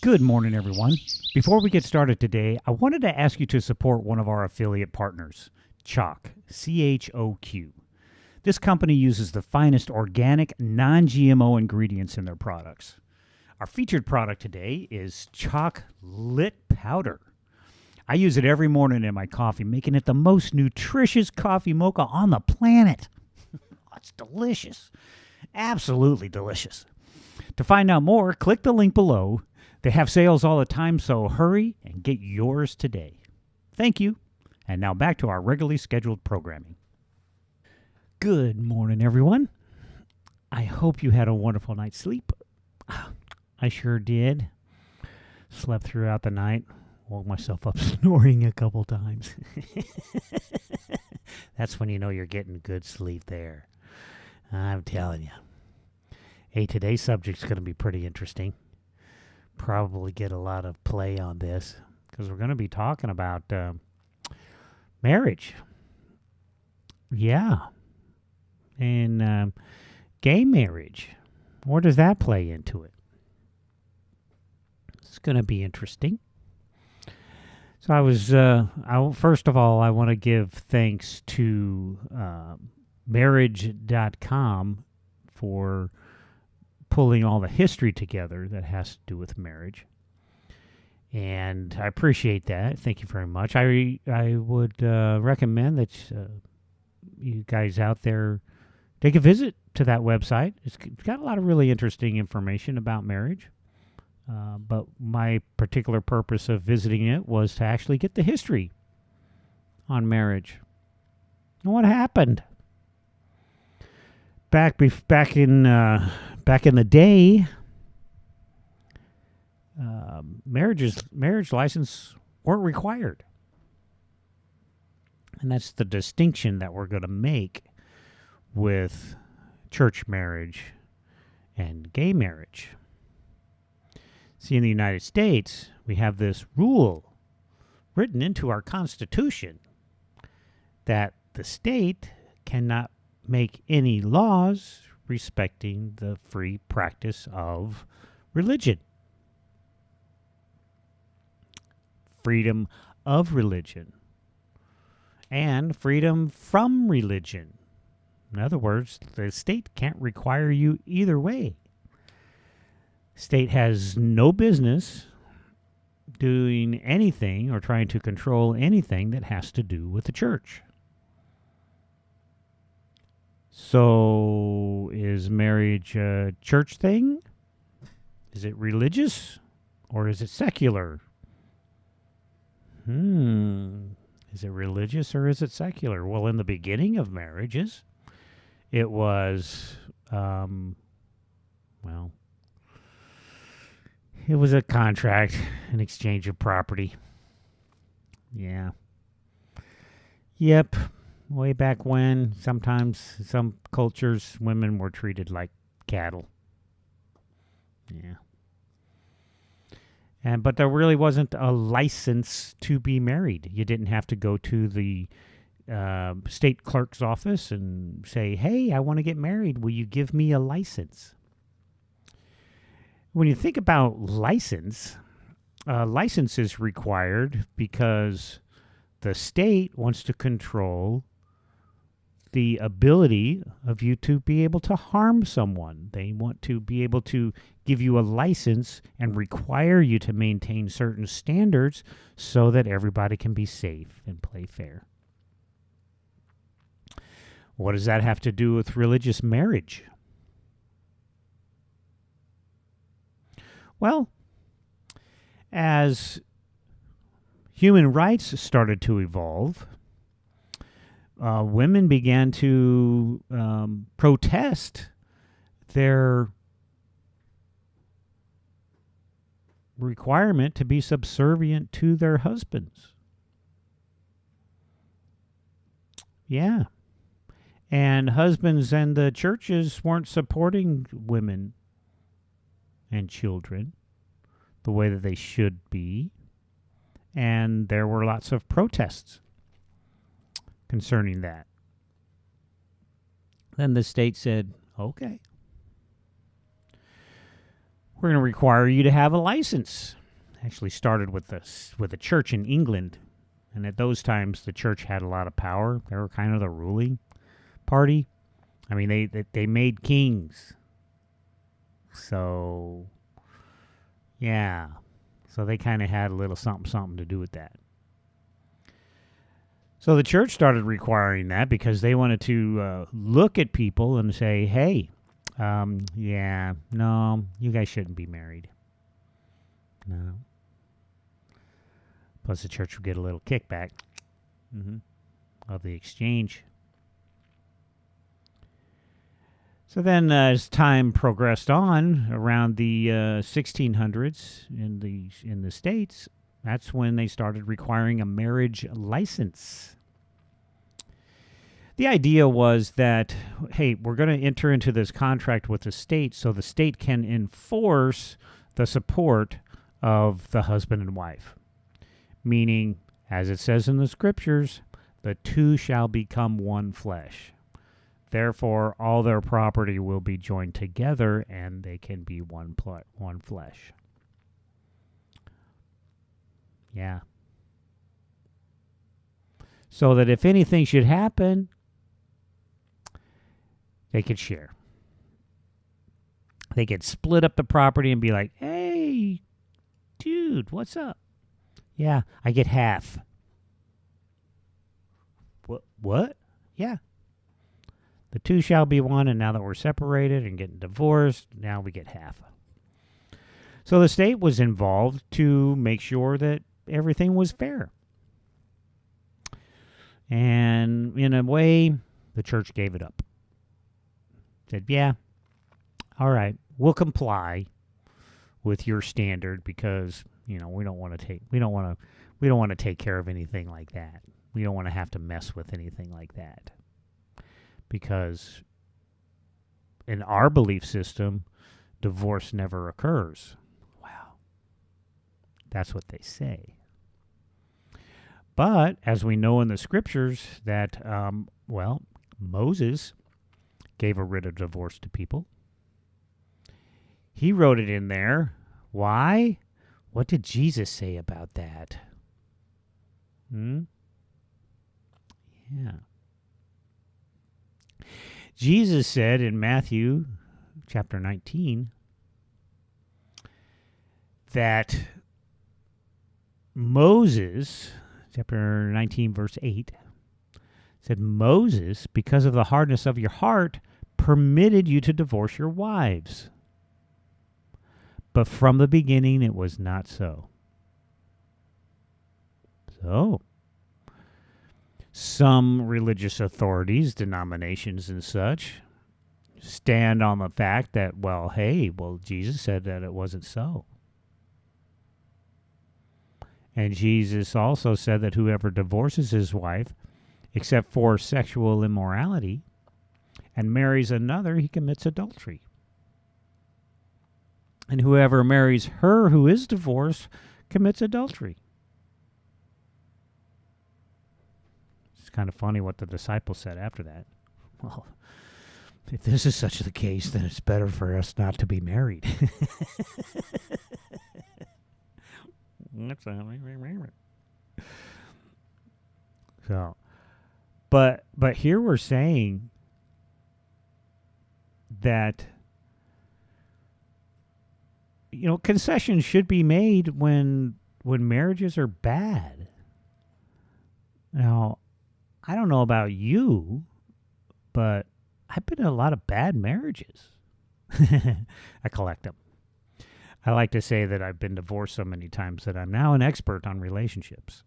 Good morning, everyone. Before we get started today, I wanted to ask you to support one of our affiliate partners, CHOQ, C-H-O-Q. This company uses the finest organic, non-GMO ingredients in their products. Our featured product today is CHOQ Lit Powder. I use it every morning in my coffee, making it the most nutritious coffee mocha on the planet. It's delicious. Absolutely delicious. To find out more, click the link below. They have sales all the time, so hurry and get yours today. Thank you. And now back to our regularly scheduled programming. Good morning, everyone. I hope you had a wonderful night's sleep. I sure did. Slept throughout the night. Woke myself up snoring a couple times. That's when you know you're getting good sleep there. I'm telling you. Hey, today's subject's going to be pretty interesting. Probably get a lot of play on this because we're going to be talking about marriage. Yeah. And gay marriage. Where does that play into it? It's going to be interesting. So first of all, I want to give thanks to marriage.com for pulling all the history together that has to do with marriage. And I appreciate that. Thank you very much. I would recommend that you guys out there take a visit to that website. It's got a lot of really interesting information about marriage. But my particular purpose of visiting it was to actually get the history on marriage. And what happened? Back in the day, marriage license weren't required. And that's the distinction that we're going to make with church marriage and gay marriage. See, in the United States, we have this rule written into our Constitution that the state cannot make any laws respecting the free practice of religion. Freedom of religion. And freedom from religion. In other words, the state can't require you either way. State has no business doing anything or trying to control anything that has to do with the church. So, is marriage a church thing? Is it religious? Or is it secular? Is it religious or is it secular? Well, in the beginning of marriages, it was, it was a contract, an exchange of property. Yeah. Yep. Way back when, sometimes some cultures, women were treated like cattle. Yeah. But there really wasn't a license to be married. You didn't have to go to the state clerk's office and say, hey, I want to get married. Will you give me a license? When you think about license is required because the state wants to control the ability of you to be able to harm someone. They want to be able to give you a license and require you to maintain certain standards so that everybody can be safe and play fair. What does that have to do with religious marriage? Well, as human rights started to evolve, women began to protest their requirement to be subservient to their husbands. Yeah. And husbands and the churches weren't supporting women and children the way that they should be. And there were lots of protests concerning that. Then the state said, okay, we're going to require you to have a license. Actually started with a church in England, and at those times the church had a lot of power. They were kind of the ruling party. I mean, they made kings. So, yeah. So they kind of had a little something to do with that. So the church started requiring that because they wanted to look at people and say, hey, yeah, no, you guys shouldn't be married. No. Plus the church would get a little kickback of the exchange. So then as time progressed on, around the 1600s in the States, that's when they started requiring a marriage license. The idea was that, hey, we're going to enter into this contract with the state so the state can enforce the support of the husband and wife. Meaning, as it says in the scriptures, the two shall become one flesh. Therefore, all their property will be joined together and they can be one flesh. Yeah. So that if anything should happen, they could share. They could split up the property and be like, hey, dude, what's up? Yeah, I get half. What? Yeah. The two shall be one, and now that we're separated and getting divorced, now we get half. So the state was involved to make sure that everything was fair. And in a way, the church gave it up. Said, yeah, all right, we'll comply with your standard because, we don't want to take care of anything like that. We don't want to have to mess with anything like that. Because in our belief system, divorce never occurs. Wow. That's what they say. But as we know in the scriptures that, Moses gave a writ of divorce to people. He wrote it in there. Why? What did Jesus say about that? Yeah. Jesus said in Matthew chapter 19 that Moses, chapter 19, verse 8, said, Moses, because of the hardness of your heart, permitted you to divorce your wives. But from the beginning it was not so. So, some religious authorities, denominations and such, stand on the fact that, Jesus said that it wasn't so. And Jesus also said that whoever divorces his wife, except for sexual immorality, and marries another, he commits adultery. And whoever marries her who is divorced commits adultery. It's kind of funny what the disciples said after that. Well, if this is such the case, then it's better for us not to be married. So, but here we're saying that concessions should be made when marriages are bad. Now, I don't know about you, but I've been in a lot of bad marriages. I collect them. I like to say that I've been divorced so many times that I'm now an expert on relationships.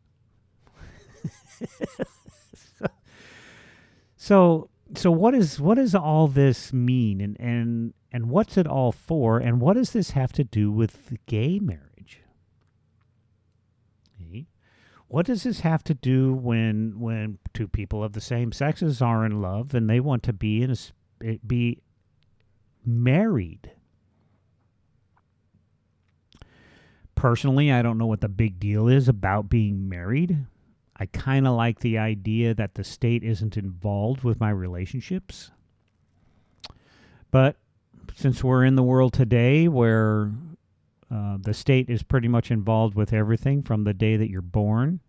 So what does all this mean, and what's it all for, and what does this have to do with gay marriage? Okay. What does this have to do when two people of the same sexes are in love and they want to be married? Personally, I don't know what the big deal is about being married. I kind of like the idea that the state isn't involved with my relationships. But since we're in the world today where the state is pretty much involved with everything from the day that you're born.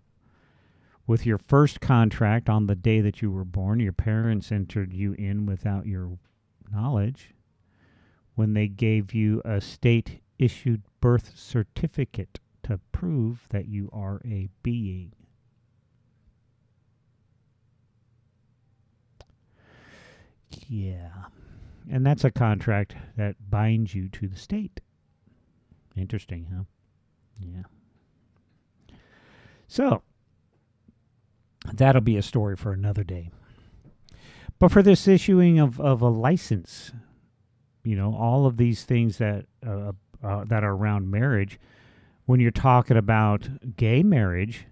With your first contract on the day that you were born, your parents entered you in without your knowledge when they gave you a state-issued birth certificate to prove that you are a being. Yeah. And that's a contract that binds you to the state. Interesting, huh? Yeah. So, that'll be a story for another day. But for this issuing of a license, all of these things that are around marriage, when you're talking about gay marriage,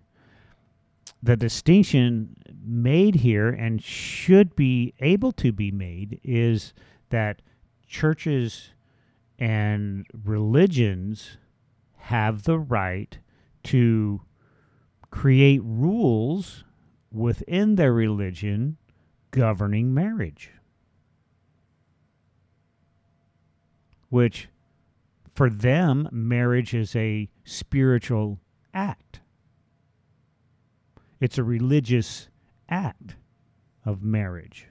the distinction made here and should be able to be made is that churches and religions have the right to create rules within their religion governing marriage, which for them, marriage is a spiritual act. It's a religious act of marriage.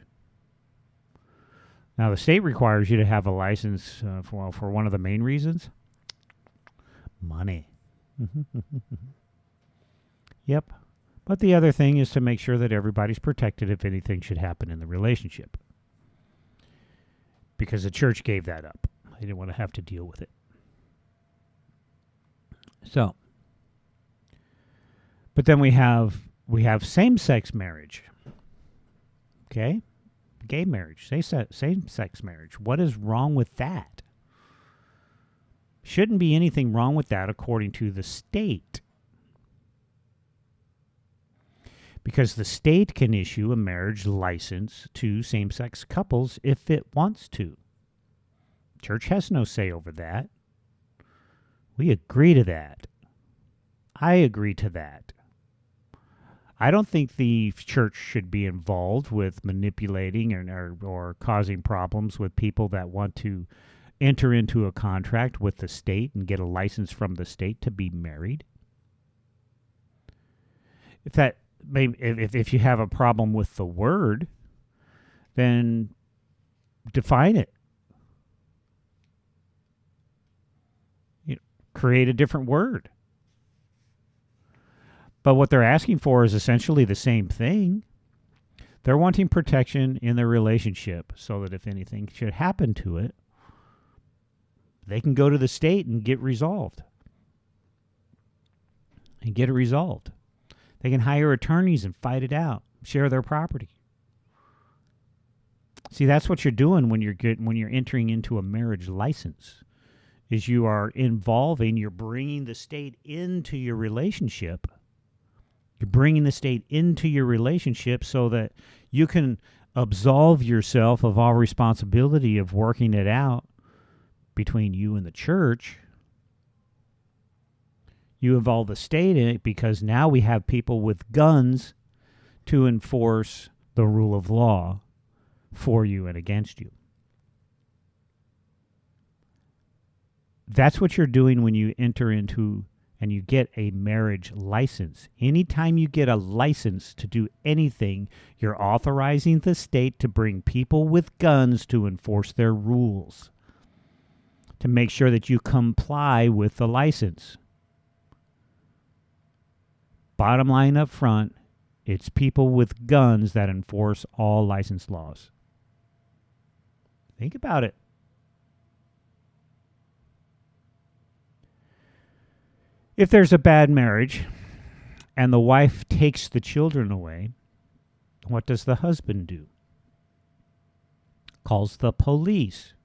Now, the state requires you to have a license for one of the main reasons. Money. Yep. But the other thing is to make sure that everybody's protected if anything should happen in the relationship. Because the church gave that up. They didn't want to have to deal with it. So, but then we have same-sex marriage. Okay? Gay marriage, same-sex marriage. What is wrong with that? Shouldn't be anything wrong with that according to the state. Because the state can issue a marriage license to same-sex couples if it wants to. Church has no say over that. We agree to that. I agree to that. I don't think the church should be involved with manipulating or causing problems with people that want to enter into a contract with the state and get a license from the state to be married. If you have a problem with the word, then define it. Create a different word. But what they're asking for is essentially the same thing. They're wanting protection in their relationship so that if anything should happen to it, they can go to the state and get resolved. And get it resolved. They can hire attorneys and fight it out, share their property. See, that's what you're doing when you're entering into a marriage license. Is you are you're bringing the state into your relationship. You're bringing the state into your relationship so that you can absolve yourself of all responsibility of working it out between you and the church. You involve the state in it because now we have people with guns to enforce the rule of law for you and against you. That's what you're doing when you enter into and you get a marriage license. Anytime you get a license to do anything, you're authorizing the state to bring people with guns to enforce their rules, to make sure that you comply with the license. Bottom line up front, it's people with guns that enforce all license laws. Think about it. If there's a bad marriage and the wife takes the children away, what does the husband do? Calls the police.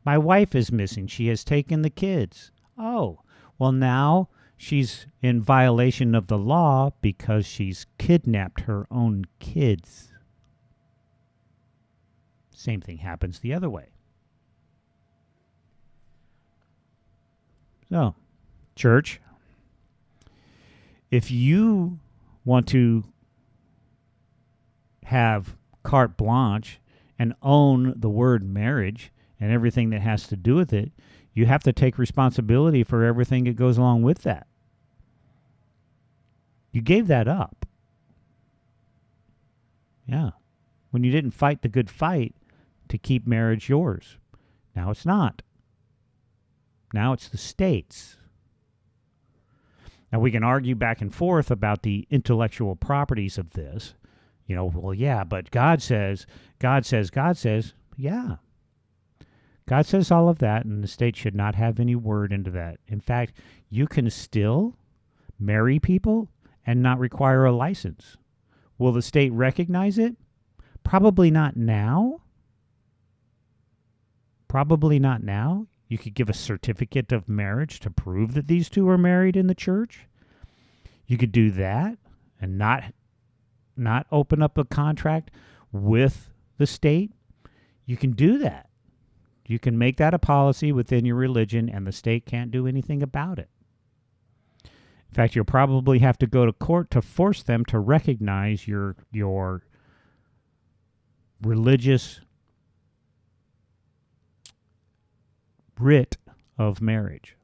My wife is missing. She has taken the kids. Oh, well now she's in violation of the law because she's kidnapped her own kids. Same thing happens the other way. So, church, if you want to have carte blanche and own the word marriage and everything that has to do with it, you have to take responsibility for everything that goes along with that. You gave that up. Yeah. When you didn't fight the good fight to keep marriage yours. Now it's not. Now it's the state's. Now we can argue back and forth about the intellectual properties of this. You know, well, yeah, but God says. Yeah. God says all of that, and the state should not have any word into that. In fact, you can still marry people and not require a license. Will the state recognize it? Probably not now. Probably not now. You could give a certificate of marriage to prove that these two are married in the church. You could do that and not open up a contract with the state. You can do that. You can make that a policy within your religion, and the state can't do anything about it. In fact, you'll probably have to go to court to force them to recognize your religious writ of marriage.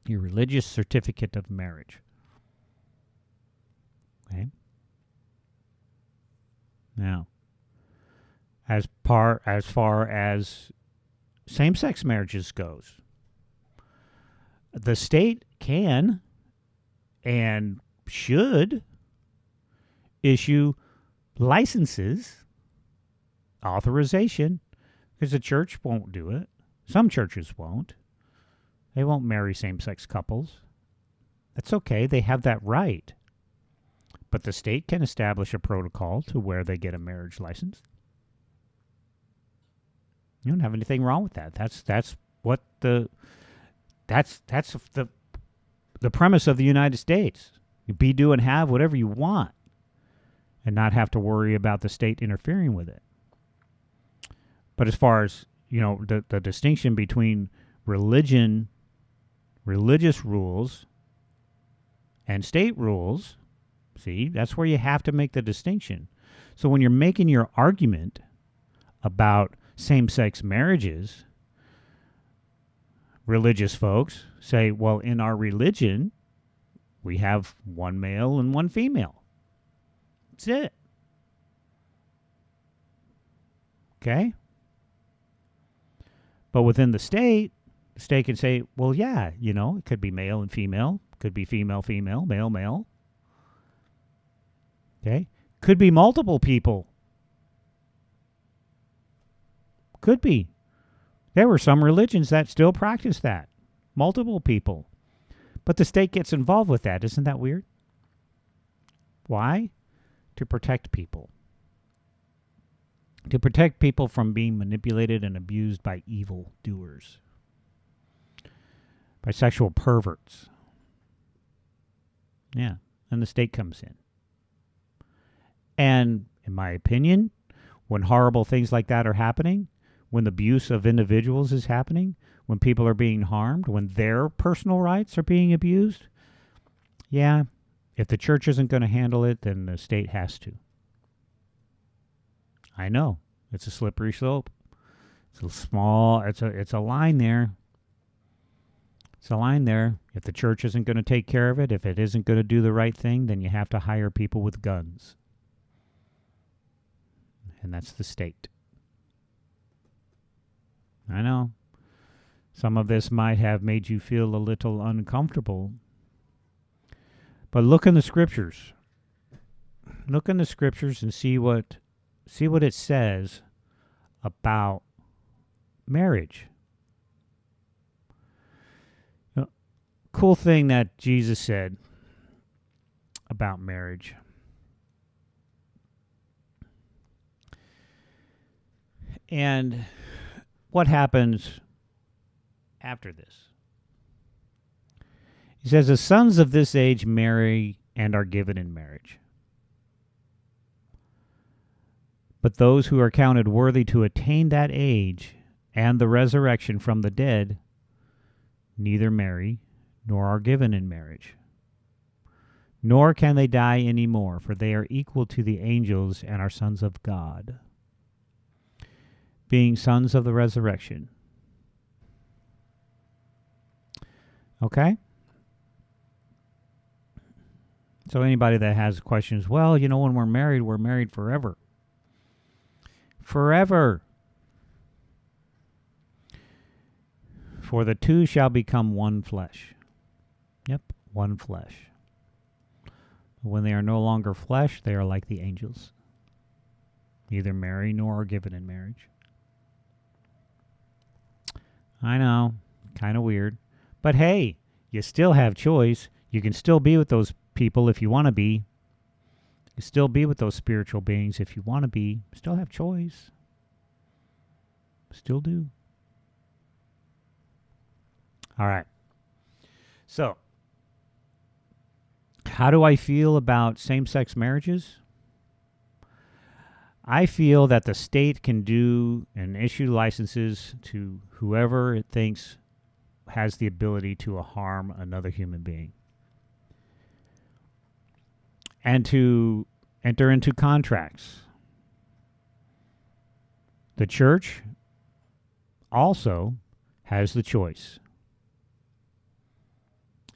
Your religious certificate of marriage. Okay? Now, as far as same-sex marriages goes, the state can and should issue licenses, authorization, because the church won't do it. Some churches won't. They won't marry same-sex couples. That's okay. They have that right. But the state can establish a protocol to where they get a marriage license. You don't have anything wrong with that. That's the premise of the United States. You be, do, and have whatever you want, and not have to worry about the state interfering with it. But as far as, you know, the distinction between religious rules and state rules, see, that's where you have to make the distinction. So when you're making your argument about same-sex marriages, religious folks say, well, in our religion, we have one male and one female. That's it. Okay? But within the state can say, well, yeah, you know, it could be male and female. Could be female, female, male, male. Okay? Could be multiple people. Could be. There were some religions that still practice that. Multiple people. But the state gets involved with that. Isn't that weird? Why? To protect people. To protect people from being manipulated and abused by evil doers. By sexual perverts. Yeah. And the state comes in. And, in my opinion, when horrible things like that are happening, when the abuse of individuals is happening, when people are being harmed, when their personal rights are being abused, yeah, if the church isn't going to handle it, then the state has to. I know. It's a slippery slope. It's a it's a line there. It's a line there. If the church isn't going to take care of it, if it isn't going to do the right thing, then you have to hire people with guns. And that's the state. I know. Some of this might have made you feel a little uncomfortable. But look in the scriptures. Look in the scriptures and see what it says about marriage. Cool thing that Jesus said about marriage. And what happens after this? He says, the sons of this age marry and are given in marriage. But those who are counted worthy to attain that age and the resurrection from the dead neither marry nor are given in marriage. Nor can they die any more, for they are equal to the angels and are sons of God. being sons of the resurrection. Okay? So anybody that has questions, well, when we're married forever. Forever. For the two shall become one flesh. Yep, one flesh. When they are no longer flesh, they are like the angels. Neither marry nor are given in marriage. I know, kind of weird. But hey, you still have choice. You can still be with those people if you want to be. You can still be with those spiritual beings if you want to be. Still have choice. Still do. All right. So, how do I feel about same-sex marriages? I feel that the state can do and issue licenses to whoever it thinks has the ability to harm another human being. And to enter into contracts. The church also has the choice.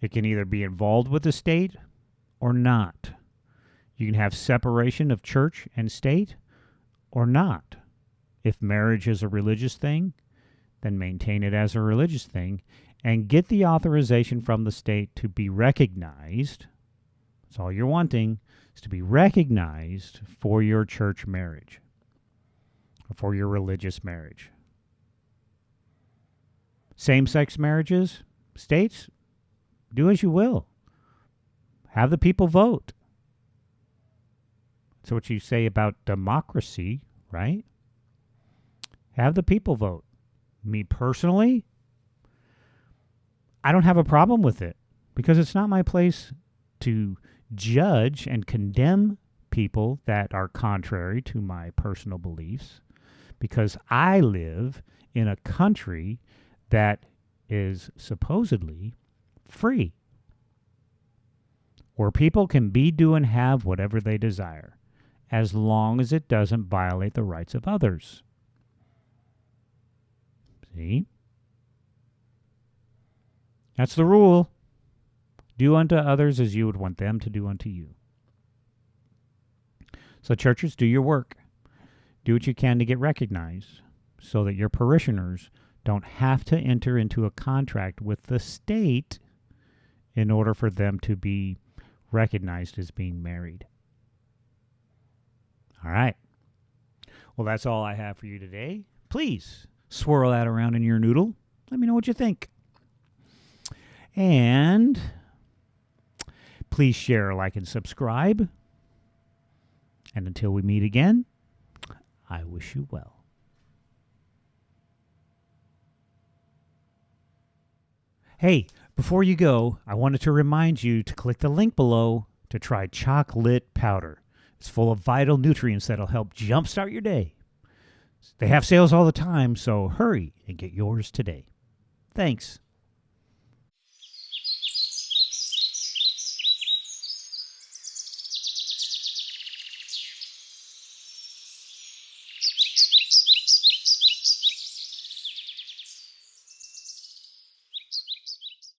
It can either be involved with the state or not. You can have separation of church and state or not. If marriage is a religious thing, then maintain it as a religious thing and get the authorization from the state to be recognized. That's all you're wanting, is to be recognized for your church marriage or for your religious marriage. Same-sex marriages, states, do as you will. Have the people vote. That's what you say about democracy, right? Have the people vote. Me personally, I don't have a problem with it because it's not my place to judge and condemn people that are contrary to my personal beliefs, because I live in a country that is supposedly free, where people can be, do, and have whatever they desire, as long as it doesn't violate the rights of others. See? That's the rule. Do unto others as you would want them to do unto you. So churches, do your work. Do what you can to get recognized so that your parishioners don't have to enter into a contract with the state in order for them to be recognized as being married. All right. Well, that's all I have for you today. Please swirl that around in your noodle. Let me know what you think. And please share, like, and subscribe. And until we meet again, I wish you well. Hey, before you go, I wanted to remind you to click the link below to try chocolate powder. It's full of vital nutrients that'll help jumpstart your day. They have sales all the time, so hurry and get yours today. Thanks.